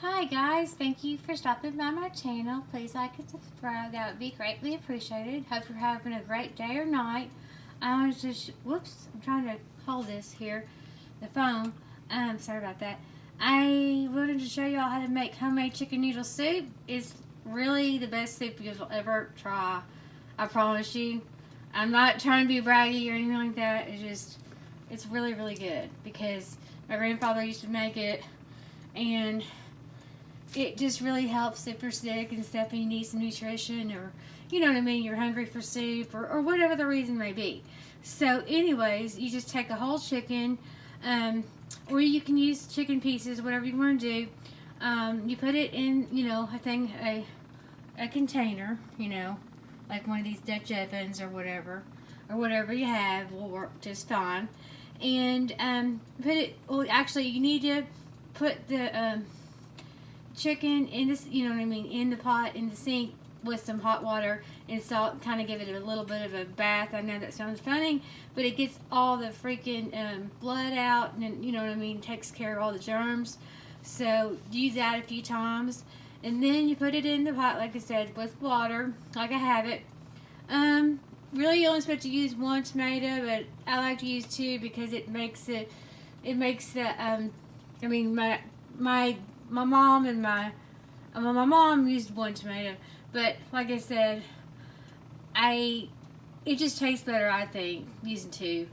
Hi guys, thank you for stopping by my channel. Please like and subscribe. That would be greatly appreciated. Hope you're having a great day or night. I want to whoops, I'm trying to hold this here, the phone. Sorry about that. I wanted to show you all how to make homemade chicken noodle soup. It's really the best soup you'll ever try. I promise you. I'm not trying to be braggy or anything like that. It's really, really good because my grandfather used to make it, and it just really helps if you're sick and stuff and you need some nutrition, or you know what I mean, you're hungry for soup, or whatever the reason may be. So anyways, you just take a whole chicken, or you can use chicken pieces, whatever you want to do. You put it in, a container, like one of these Dutch ovens or whatever you have will work just fine. And well, actually, you need to put the chicken in this, in the pot, in the sink with some hot water and salt, kind of give it a little bit of a bath. I know that sounds funny, but it gets all the freaking blood out, and takes care of all the germs. So use that a few times, and then you put it in the pot, like I said, with water, like I have it. Really, you're only supposed to use one tomato, but I like to use two because it makes the my mom and my mom used one tomato, but like I said, it just tastes better, I think, using two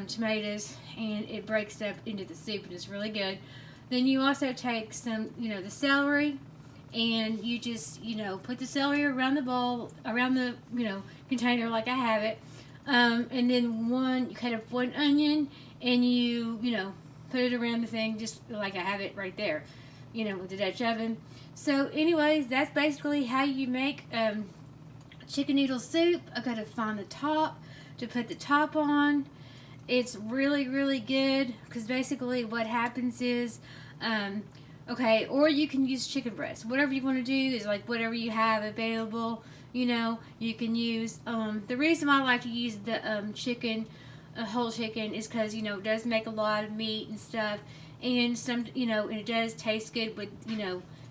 tomatoes, and it breaks up into the soup and it's really good. Then you also take some, the celery, and you just, put the celery around the bowl, around the, container like I have it. And then you cut up one onion, and you put it around the thing just like I have it right there, with the Dutch oven. So anyways, that's basically how you make chicken noodle soup. I gotta find the top to put the top on. It's really, really good because basically what happens is, okay, or you can use chicken breast. Whatever you want to do is like whatever you have available. You can use. The reason why I like to use the chicken, whole chicken, is because it does make a lot of meat and stuff, and and it does taste good with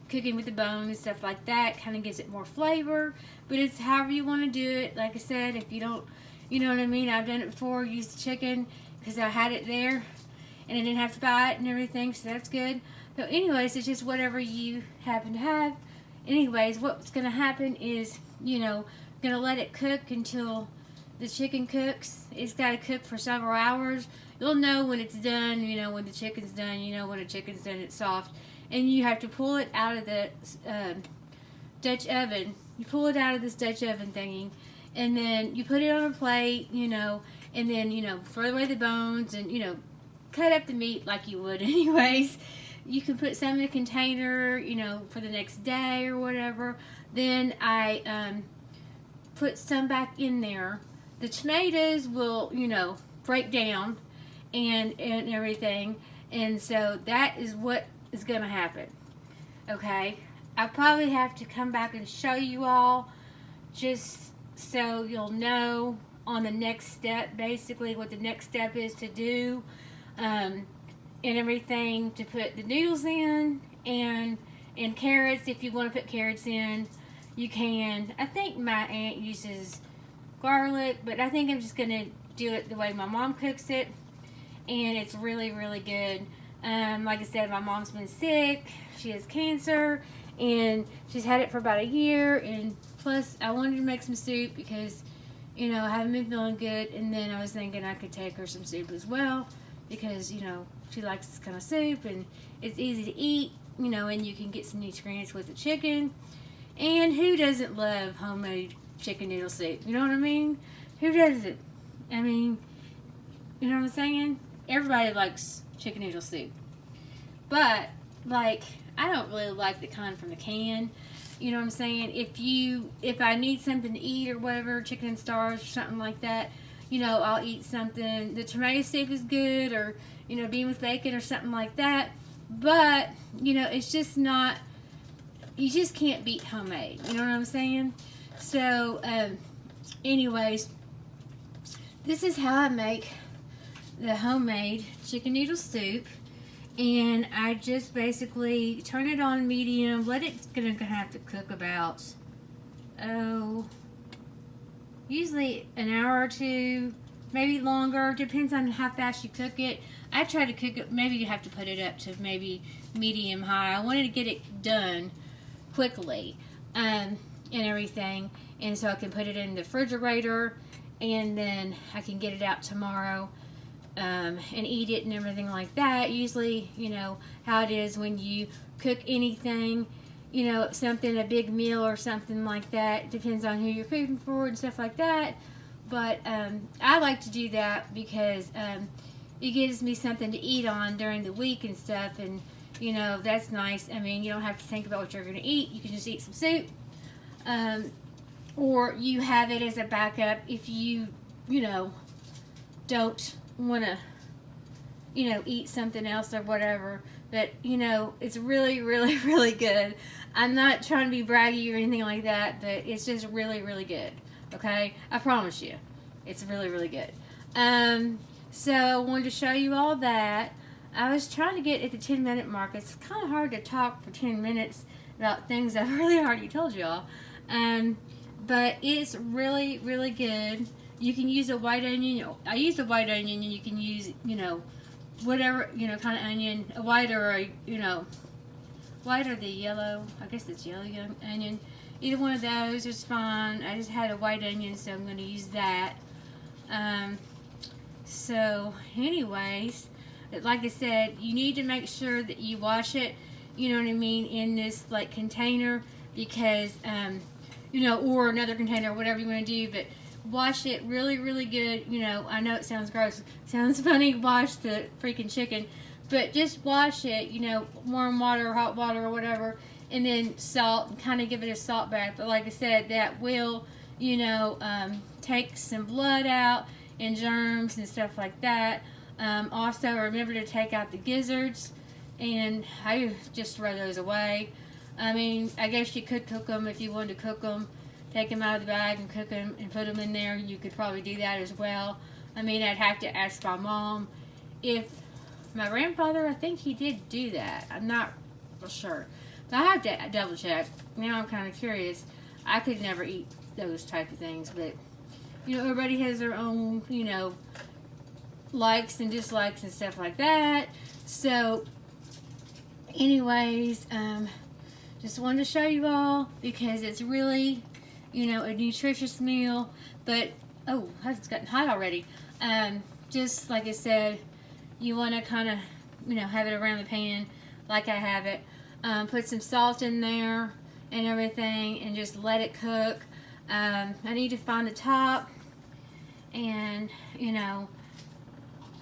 cooking with the bone and stuff like that. Kind of gives it more flavor. But it's however you want to do it. Like I said, if you don't, I've done it before. Used the chicken because I had it there, and I didn't have to buy it and everything, so that's good. So anyways, it's just whatever you happen to have. Anyways, what's going to happen is, going to let it cook until the chicken cooks. It's got to cook for several hours. You'll know when it's done, when the chicken's done, when the chicken's done, it's soft. And you have to pull it out of the Dutch oven. You pull it out of this Dutch oven thingy, and then you put it on a plate, and then, throw away the bones and, cut up the meat like you would anyways. You can put some in a container, for the next day or whatever. Then I put some back in there. The tomatoes will, break down and everything. And so that is what is going to happen. Okay? I probably have to come back and show you all just so you'll know on the next step, basically what the next step is to do. And everything to put the noodles in, and carrots. If you want to put carrots in, you can. I think my aunt uses garlic, but I think I'm just going to do it the way my mom cooks it, and it's really, really good. Like I said, my mom's been sick. She has cancer, and she's had it for about a year, and plus I wanted to make some soup because I haven't been feeling good, and then I was thinking I could take her some soup as well because she likes this kind of soup, and it's easy to eat, and you can get some nutrients with the chicken. And who doesn't love homemade chicken noodle soup? You know what I mean? Who doesn't? I mean, you know what I'm saying? Everybody likes chicken noodle soup. But, I don't really like the kind from the can. You know what I'm saying? If I need something to eat or whatever, chicken and stars or something like that, I'll eat something. The tomato soup is good, or, bean with bacon or something like that. But, it's just not, you just can't beat homemade. You know what I'm saying? So, anyways, this is how I make the homemade chicken noodle soup. And I just basically turn it on medium, let it, gonna have to cook about, usually an hour or two, maybe longer, depends on how fast you cook it. I try to cook it, maybe you have to put it up to maybe medium high. I wanted to get it done quickly, and everything, and so I can put it in the refrigerator, and then I can get it out tomorrow, and eat it and everything like that. Usually, how it is when you cook anything, something, a big meal or something like that. Depends on who you're cooking for and stuff like that. But I like to do that because it gives me something to eat on during the week and stuff. And, that's nice. I mean, you don't have to think about what you're going to eat. You can just eat some soup. Or you have it as a backup if you, don't want to, eat something else or whatever. But, it's really, really, really good. I'm not trying to be braggy or anything like that, but it's just really, really good. Okay? I promise you. It's really, really good. So I wanted to show you all that. I was trying to get at the 10-minute mark. It's kind of hard to talk for 10 minutes about things I've really already told y'all. But it's really, really good. You can use a white onion. I used a white onion, and you can use, whatever, kind of onion, a white or a, white or the yellow. I guess it's yellow onion. Either one of those is fine. I just had a white onion, so I'm going to use that. So, anyways, like I said, you need to make sure that you wash it, in this, like, container, because, or another container, whatever you want to do, but wash it really, really good. I know it sounds gross. It sounds funny, wash the freaking chicken, but just wash it, warm water, hot water, or whatever, and then salt, and kind of give it a salt bath. But like I said, that will, take some blood out and germs and stuff like that. Also, remember to take out the gizzards, and I just throw those away. I mean, I guess you could cook them if you wanted to cook them. Take them out of the bag and cook them and put them in there. You could probably do that as well. I mean, I'd have to ask my mom. If my grandfather, I think he did do that. I'm not sure. But I have to double check. Now I'm kind of curious. I could never eat those type of things, but everybody has their own, likes and dislikes and stuff like that. So, anyways, just wanted to show you all because it's really, a nutritious meal. But, oh, it's gotten hot already. Just like I said, you want to kind of, have it around the pan like I have it. Put some salt in there and everything and just let it cook. I need to find the top, and,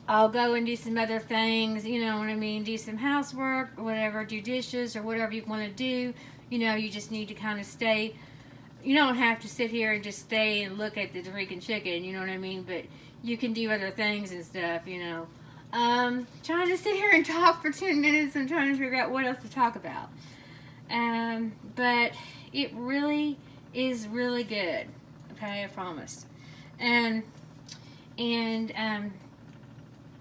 I'll go and do some other things, do some housework or whatever, do dishes or whatever you want to do. You just need to kind of stay. You don't have to sit here and just stay and look at the freaking chicken, but you can do other things and stuff, Trying to sit here and talk for 10 minutes and trying to figure out what else to talk about. But it really is really good. Okay, I promise.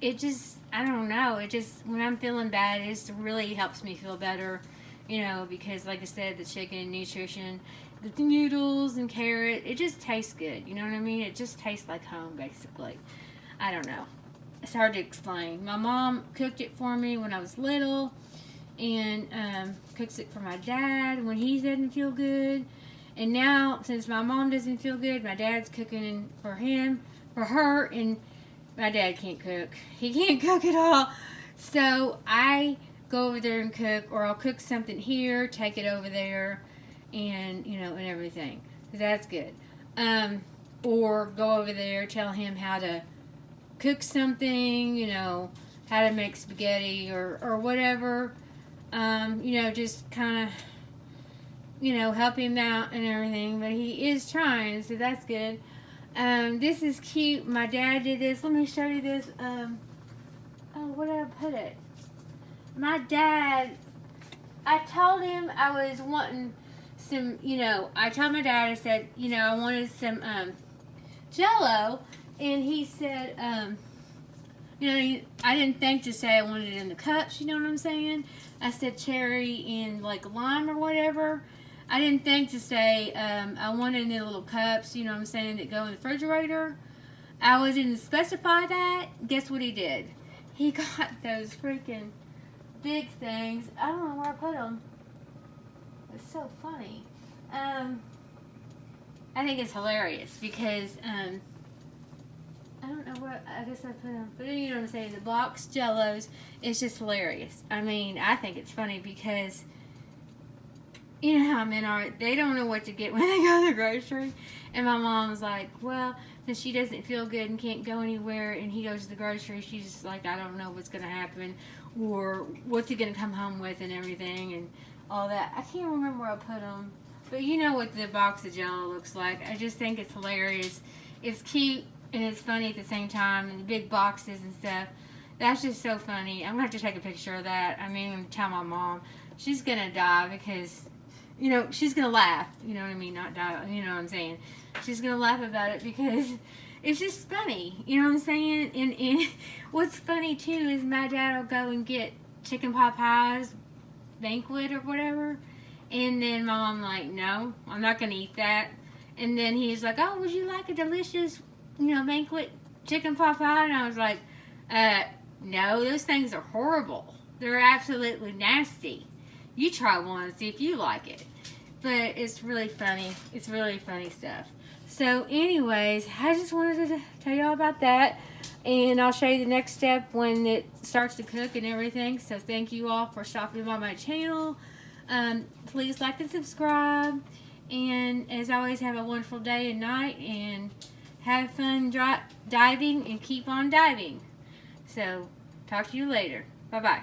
It just, I don't know, it just, when I'm feeling bad, it just really helps me feel better, because like I said, the chicken, nutrition, the noodles and carrot, it just tastes good, you know what I mean? It just tastes like home, basically. I don't know. It's hard to explain. My mom cooked it for me when I was little, and cooks it for my dad when he didn't feel good. And now, since my mom doesn't feel good, my dad's cooking for her, and my dad can't cook. He can't cook at all. So I go over there and cook, or I'll cook something here, take it over there, and, and everything. So that's good. Or go over there, tell him how to cook something, how to make spaghetti or whatever. Just kind of, help him out and everything. But he is trying, so that's good. This is cute. My dad did this. Let me show you this. Where did I put it? My dad, I told him I was wanting some, I told my dad, I said, I wanted some Jell-O, and he said, You know, I didn't think to say I wanted it in the cups, you know what I'm saying? I said cherry and like lime or whatever. I didn't think to say I wanted it in the little cups, you know what I'm saying, that go in the refrigerator. I was didn't specify that. Guess what he did? He got those freaking big things. I don't know where I put them. It's so funny. I think it's hilarious because I don't know where. I guess I put them, but you know what I'm saying. The box Jellos is just hilarious. I mean, I think it's funny because you know how men are. They don't know what to get when they go to the grocery. And my mom's like, well, since she doesn't feel good and can't go anywhere, and he goes to the grocery, she's just like, I don't know what's gonna happen, or what's he gonna come home with, and everything, and all that. I can't remember where I put them. But you know what the box of Jello looks like. I just think it's hilarious. It's cute and it's funny at the same time, and the big boxes and stuff. That's just so funny. I'm going to have to take a picture of that. I mean, tell my mom. She's going to die because, you know, she's going to laugh. You know what I mean? Not die. You know what I'm saying? She's going to laugh about it because it's just funny. You know what I'm saying? And what's funny, too, is my dad will go and get chicken pot pies, banquet or whatever. And then my mom like, no, I'm not going to eat that. And then he's like, oh, would you like a delicious, you know, banquet chicken pot pie? And I was like, no, those things are horrible. They're absolutely nasty. You try one and see if you like it. But it's really funny. It's really funny stuff. So anyways, I just wanted to tell y'all about that. And I'll show you the next step when it starts to cook and everything. So thank you all for stopping by my channel. Please like and subscribe, and as always, have a wonderful day and night, and have fun diving and keep on diving. So talk to you later. Bye bye.